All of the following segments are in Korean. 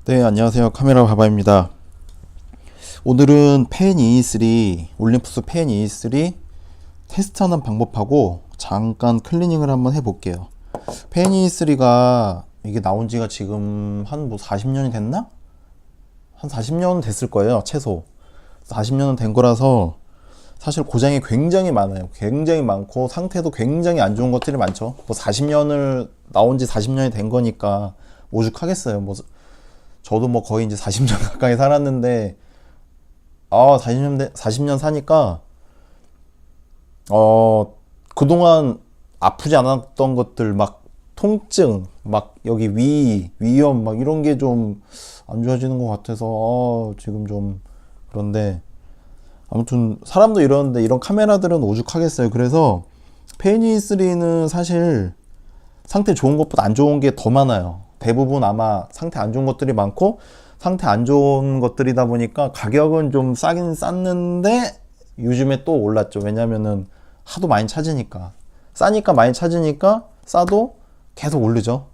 네, 안녕하세요. 카메라 바바입니다. 오늘은 펜 E3, 올림푸스 펜 E3 테스트하는 방법하고 잠깐 클리닝을 한번 해볼게요. 펜 E3가 이게 나온 지가 지금 한 40년이 됐나? 한 40년 됐을 거예요, 최소. 40년은 된 거라서 사실 고장이 굉장히 많아요. 굉장히 많고 상태도 굉장히 안 좋은 것들이 많죠. 40년을 나온 지 40년이 된 거니까 오죽하겠어요. 저도 거의 이제 40년 가까이 살았는데, 40년 사니까, 그동안 아프지 않았던 것들, 통증, 여기 위염, 이런 게 좀 안 좋아지는 것 같아서, 지금 좀, 그런데, 아무튼, 사람도 이러는데, 이런 카메라들은 오죽하겠어요. 그래서, 페니3는 사실, 상태 좋은 것보다 안 좋은 게 더 많아요. 대부분 아마 상태 안 좋은 것들이 많고 상태 안 좋은 것들이다 보니까 가격은 좀 싸긴 쌌는데 요즘에 또 올랐죠. 왜냐면은 하도 많이 찾으니까. 싸니까 많이 찾으니까 싸도 계속 오르죠.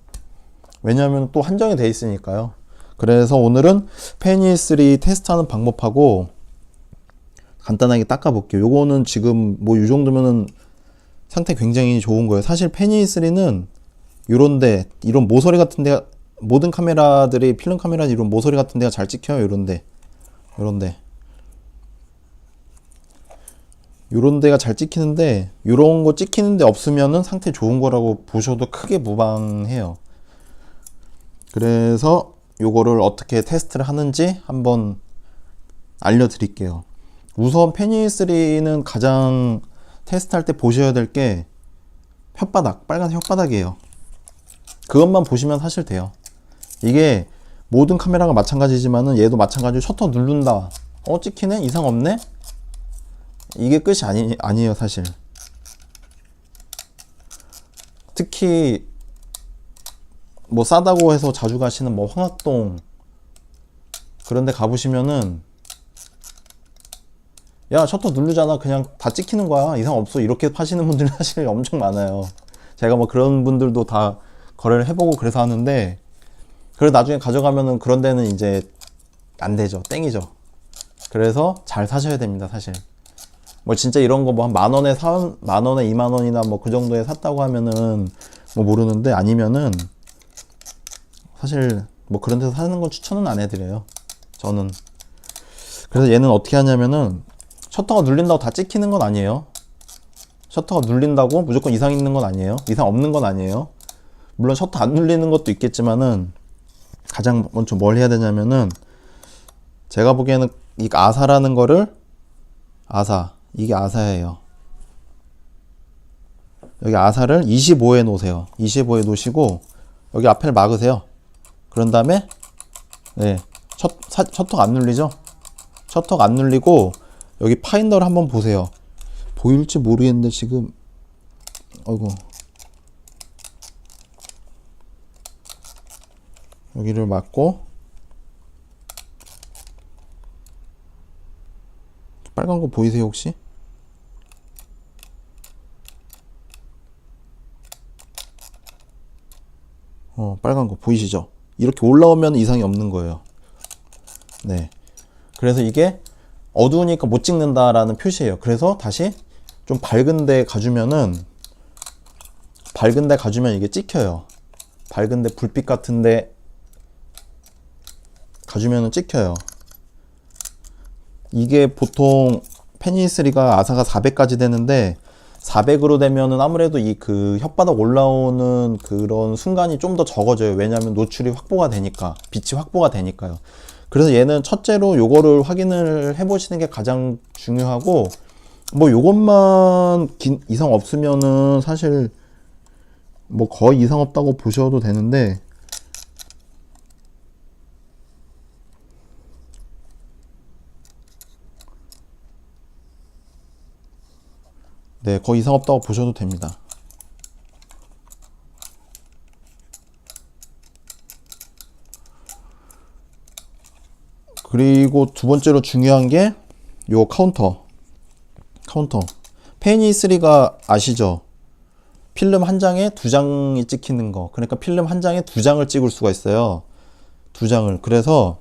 왜냐면 또 한정이 돼 있으니까요. 그래서 오늘은 페니3 테스트하는 방법하고 간단하게 닦아 볼게요. 요거는 지금 이 정도면은 상태 굉장히 좋은 거예요. 사실 페니3는 요런데 이런 모서리 같은 데가 모든 카메라들이 필름 카메라 이런 모서리 같은 데가 잘 찍혀요. 요런데 요런 데가 잘 찍히는데 요런 거 찍히는 데 없으면은 상태 좋은 거라고 보셔도 크게 무방해요. 그래서 요거를 어떻게 테스트를 하는지 한번 알려드릴게요. 우선 페니3는 가장 테스트할 때 보셔야 될 게 혓바닥, 빨간 혓바닥이에요. 그것만 보시면 사실 돼요. 이게 모든 카메라가 마찬가지지만은 얘도 마찬가지로 셔터 누른다. 찍히네? 이상 없네? 이게 끝이 아니에요, 사실. 특히 싸다고 해서 자주 가시는 황학동 그런 데 가보시면은 야, 셔터 누르잖아. 그냥 다 찍히는 거야. 이상 없어. 이렇게 파시는 분들이 사실 엄청 많아요. 제가 그런 분들도 다 거래를 해보고 그래서 하는데, 그래서 나중에 가져가면은 그런 데는 이제 안 되죠. 땡이죠. 그래서 잘 사셔야 됩니다, 사실. 진짜 이런 거 한 만원에 2만원이나 그 정도에 샀다고 하면은 모르는데, 아니면은 사실 그런 데서 사는 건 추천은 안 해드려요, 저는. 그래서 얘는 어떻게 하냐면은 셔터가 눌린다고 다 찍히는 건 아니에요. 셔터가 눌린다고 무조건 이상 있는 건 아니에요. 이상 없는 건 아니에요. 물론 셔터 안 눌리는 것도 있겠지만은 가장 먼저 뭘 해야 되냐면은 제가 보기에는 이 아사라는 거를 이게 아사예요. 여기 아사를 25에 놓으세요. 25에 놓으시고 여기 앞을 막으세요. 그런 다음에 셔터가 안 눌리죠? 셔터가 안 눌리고 여기 파인더를 한번 보세요. 보일지 모르겠는데 지금 여기를 막고 빨간 거 보이세요 혹시? 빨간 거 보이시죠? 이렇게 올라오면 이상이 없는 거예요. 네. 그래서 이게 어두우니까 못 찍는다라는 표시예요. 그래서 다시 좀 밝은 데 가주면 이게 찍혀요. 밝은 데 불빛 같은 데 가주면은 찍혀요. 이게 보통 페니3가 아사가 400까지 되는데 400으로 되면은 아무래도 그 혓바닥 올라오는 그런 순간이 좀 더 적어져요. 왜냐하면 노출이 확보가 되니까, 빛이 확보가 되니까요. 그래서 얘는 첫째로 요거를 확인을 해보시는 게 가장 중요하고, 요것만 이상 없으면은 사실 거의 이상 없다고 보셔도 되는데, 네, 거의 이상 없다고 보셔도 됩니다. 그리고 두 번째로 중요한 게 요 카운터. 페니3가 아시죠? 필름 한 장에 두 장이 찍히는 거. 그러니까 필름 한 장에 두 장을 찍을 수가 있어요. 두 장을. 그래서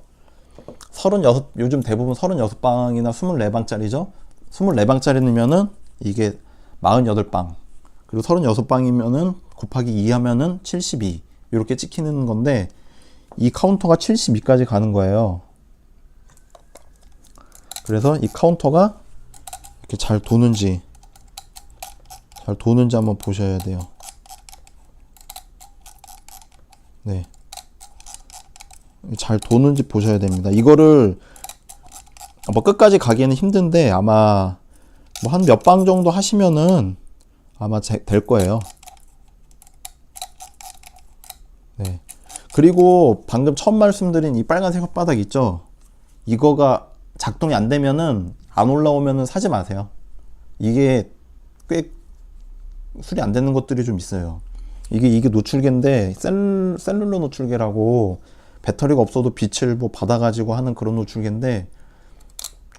36, 요즘 대부분 36방이나 24방짜리죠. 24방짜리면은 이게 48방. 그리고 36방이면은 곱하기 2 하면은 72. 이렇게 찍히는 건데, 이 카운터가 72까지 가는 거예요. 그래서 이 카운터가 이렇게 잘 도는지 한번 보셔야 돼요. 네. 잘 도는지 보셔야 됩니다. 이거를 뭐 끝까지 가기에는 힘든데 아마 뭐 한 몇 방 정도 하시면은 아마 될 거예요. 네. 그리고 방금 처음 말씀드린 이 빨간색 혓바닥 있죠? 이거가 작동이 안 되면은 안 올라오면은 사지 마세요. 이게 꽤 수리 안 되는 것들이 좀 있어요. 이게 노출계인데 셀룰러 노출계라고 배터리가 없어도 빛을 뭐 받아가지고 하는 그런 노출계인데,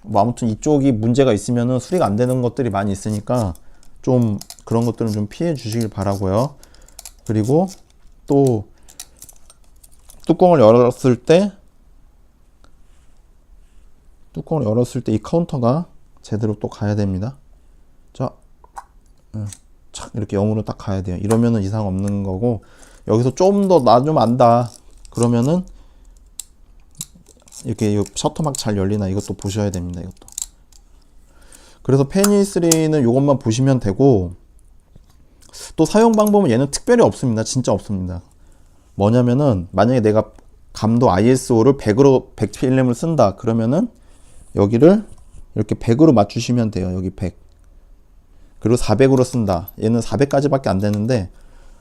뭐 아무튼 이쪽이 문제가 있으면은 수리가 안 되는 것들이 많이 있으니까 좀 그런 것들은 좀 피해 주시길 바라고요. 그리고 또 뚜껑을 열었을 때 이 카운터가 제대로 또 가야 됩니다. 자, 착 이렇게 0으로 딱 가야 돼요. 이러면은 이상 없는 거고, 여기서 좀 더 나 좀 안다 그러면은 이렇게 셔터막 잘 열리나 이것도 보셔야 됩니다. 이것도. 그래서 페니3는 이것만 보시면 되고, 또 사용 방법은 얘는 특별히 없습니다. 진짜 없습니다. 뭐냐면은 만약에 내가 감도 ISO를 100으로 100필름을 쓴다 그러면은 여기를 이렇게 100으로 맞추시면 돼요. 여기 100. 그리고 400으로 쓴다. 얘는 400까지밖에 안 되는데,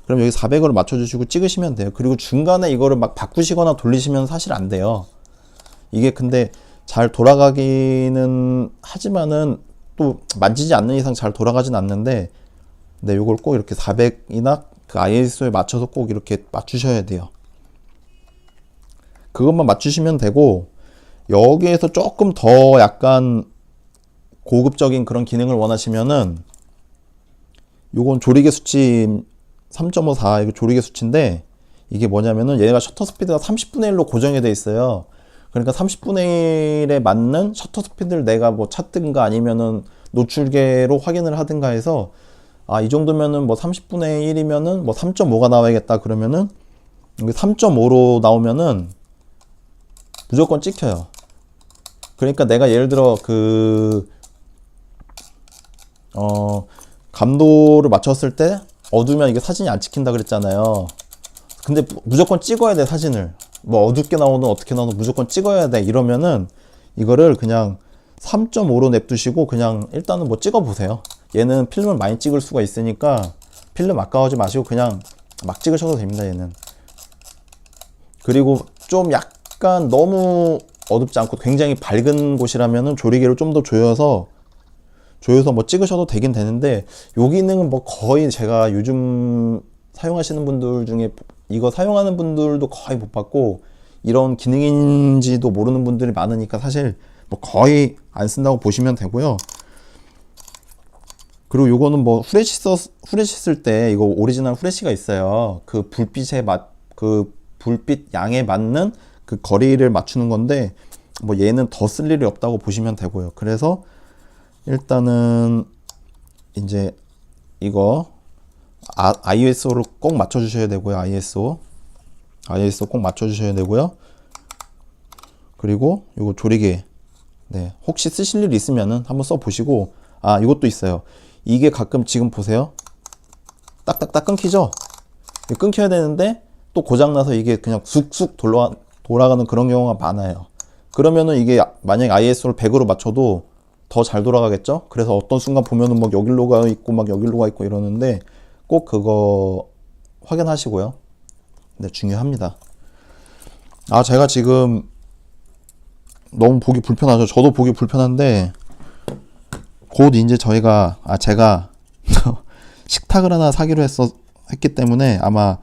그럼 여기 400으로 맞춰주시고 찍으시면 돼요. 그리고 중간에 이거를 막 바꾸시거나 돌리시면 사실 안 돼요. 이게 근데 잘 돌아가기는 하지만은 또 만지지 않는 이상 잘 돌아가진 않는데, 네, 요걸 꼭 이렇게 400이나 그 ISO에 맞춰서 꼭 이렇게 맞추셔야 돼요. 그것만 맞추시면 되고, 여기에서 조금 더 약간 고급적인 그런 기능을 원하시면은 요건 조리개 수치 3.54, 이거 조리개 수치인데, 이게 뭐냐면은 얘가 셔터 스피드가 30분의 1로 고정이 돼 있어요. 그러니까 30분의 1에 맞는 셔터 스피드를 내가 뭐 찾든가 아니면은 노출계로 확인을 하든가 해서, 아, 이 정도면은 뭐 30분의 1이면은 뭐 3.5가 나와야겠다 그러면은 여기 3.5로 나오면은 무조건 찍혀요. 그러니까 내가 예를 들어 감도를 맞췄을 때 어두우면 이게 사진이 안 찍힌다 그랬잖아요. 근데 무조건 찍어야 돼, 사진을. 뭐 어둡게 나오든 어떻게 나오든 무조건 찍어야 돼. 이러면은 이거를 그냥 3.5로 냅두시고 그냥 일단은 뭐 찍어 보세요. 얘는 필름을 많이 찍을 수가 있으니까 필름 아까워하지 마시고 그냥 막 찍으셔도 됩니다, 얘는. 그리고 좀 약간 너무 어둡지 않고 굉장히 밝은 곳이라면은 조리개를 좀 더 조여서 뭐 찍으셔도 되긴 되는데, 요 기능은 뭐 거의 제가 요즘 사용하시는 분들 중에 이거 사용하는 분들도 거의 못 봤고, 이런 기능인지도 모르는 분들이 많으니까 사실 뭐 거의 안 쓴다고 보시면 되고요. 그리고 요거는 뭐 후레쉬 쓸 때 이거 오리지널 후레쉬가 있어요. 그 불빛 양에 맞는 그 거리를 맞추는 건데, 뭐 얘는 더 쓸 일이 없다고 보시면 되고요. 그래서 일단은 이제 이거 ISO를 꼭 맞춰주셔야 되고요. ISO 꼭 맞춰주셔야 되고요. 그리고 이거 조리개, 네, 혹시 쓰실 일 있으면은 한번 써보시고, 아, 이것도 있어요. 이게 가끔 지금 보세요. 딱딱딱 끊기죠? 끊겨야 되는데 또 고장나서 이게 그냥 쑥쑥 돌아가는 그런 경우가 많아요. 그러면은 이게 만약에 ISO를 100으로 맞춰도 더 잘 돌아가겠죠? 그래서 어떤 순간 보면은 막 여기로 가 있고 막 여기로 가 있고 이러는데 꼭 그거 확인하시고요. 네, 중요합니다. 아, 제가 지금 너무 보기 불편하죠? 저도 보기 불편한데, 곧 이제 제가 식탁을 하나 사기로 했기 때문에 아마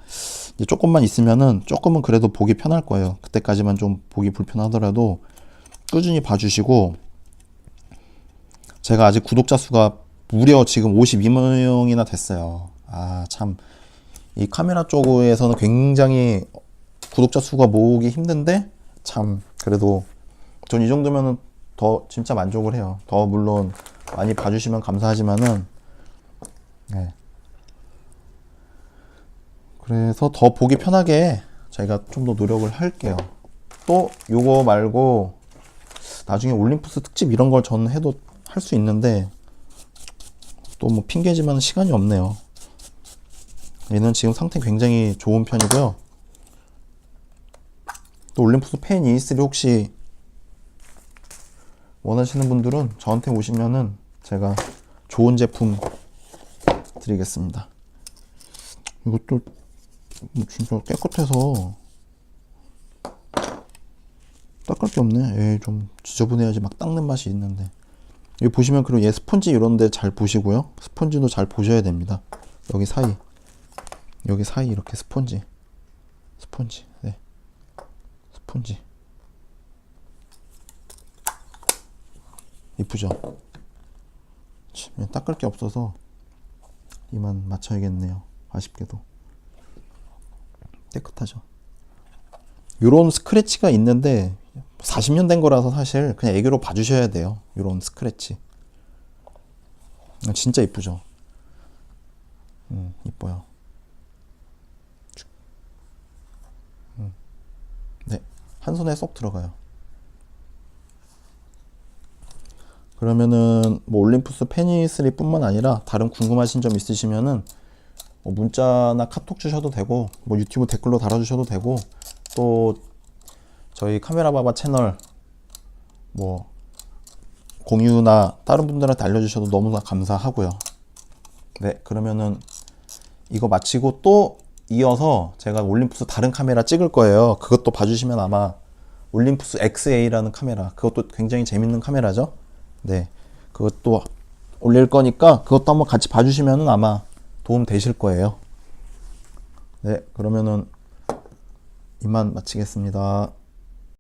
이제 조금만 있으면은 조금은 그래도 보기 편할 거예요. 그때까지만 좀 보기 불편하더라도 꾸준히 봐주시고, 제가 아직 구독자 수가 무려 지금 52명이나 됐어요. 아, 참, 이 카메라 쪽에서는 굉장히 구독자 수가 모으기 힘든데 참 그래도 전 이 정도면은 더 진짜 만족을 해요. 더 물론 많이 봐주시면 감사하지만은 네. 그래서 더 보기 편하게 저희가 좀 더 노력을 할게요. 또 요거 말고 나중에 올림푸스 특집 이런 걸 저는 해도 할 수 있는데 또 뭐 핑계지만 시간이 없네요. 얘는 지금 상태 굉장히 좋은 편이고요. 또 올림푸스 펜 E3 혹시 원하시는 분들은 저한테 오시면은 제가 좋은 제품 드리겠습니다. 이것도 진짜 깨끗해서 닦을 게 없네. 좀 지저분해야지 막 닦는 맛이 있는데. 여기 보시면 그리고 얘 스펀지 이런데 잘 보시고요. 스펀지도 잘 보셔야 됩니다. 여기 사이 이렇게 스펀지, 네, 스펀지 이쁘죠? 참, 닦을 게 없어서 이만 맞춰야겠네요. 아쉽게도 깨끗하죠. 요런 스크래치가 있는데 40년 된 거라서 사실 그냥 애교로 봐주셔야 돼요. 요런 스크래치 진짜 이쁘죠? 이뻐요. 네, 한 손에 쏙 들어가요. 그러면은 뭐 올림푸스 페니3 뿐만 아니라 다른 궁금하신 점 있으시면은 뭐 문자나 카톡 주셔도 되고 뭐 유튜브 댓글로 달아주셔도 되고 또 저희 카메라바바 채널 뭐 공유나 다른 분들한테 알려주셔도 너무나 감사하고요. 네, 그러면은 이거 마치고 또 이어서 제가 올림푸스 다른 카메라 찍을 거예요. 그것도 봐주시면 아마 올림푸스 XA라는 카메라, 그것도 굉장히 재밌는 카메라죠. 네, 그것도 올릴 거니까 그것도 한번 같이 봐주시면 아마 도움 되실 거예요. 네, 그러면은 이만 마치겠습니다.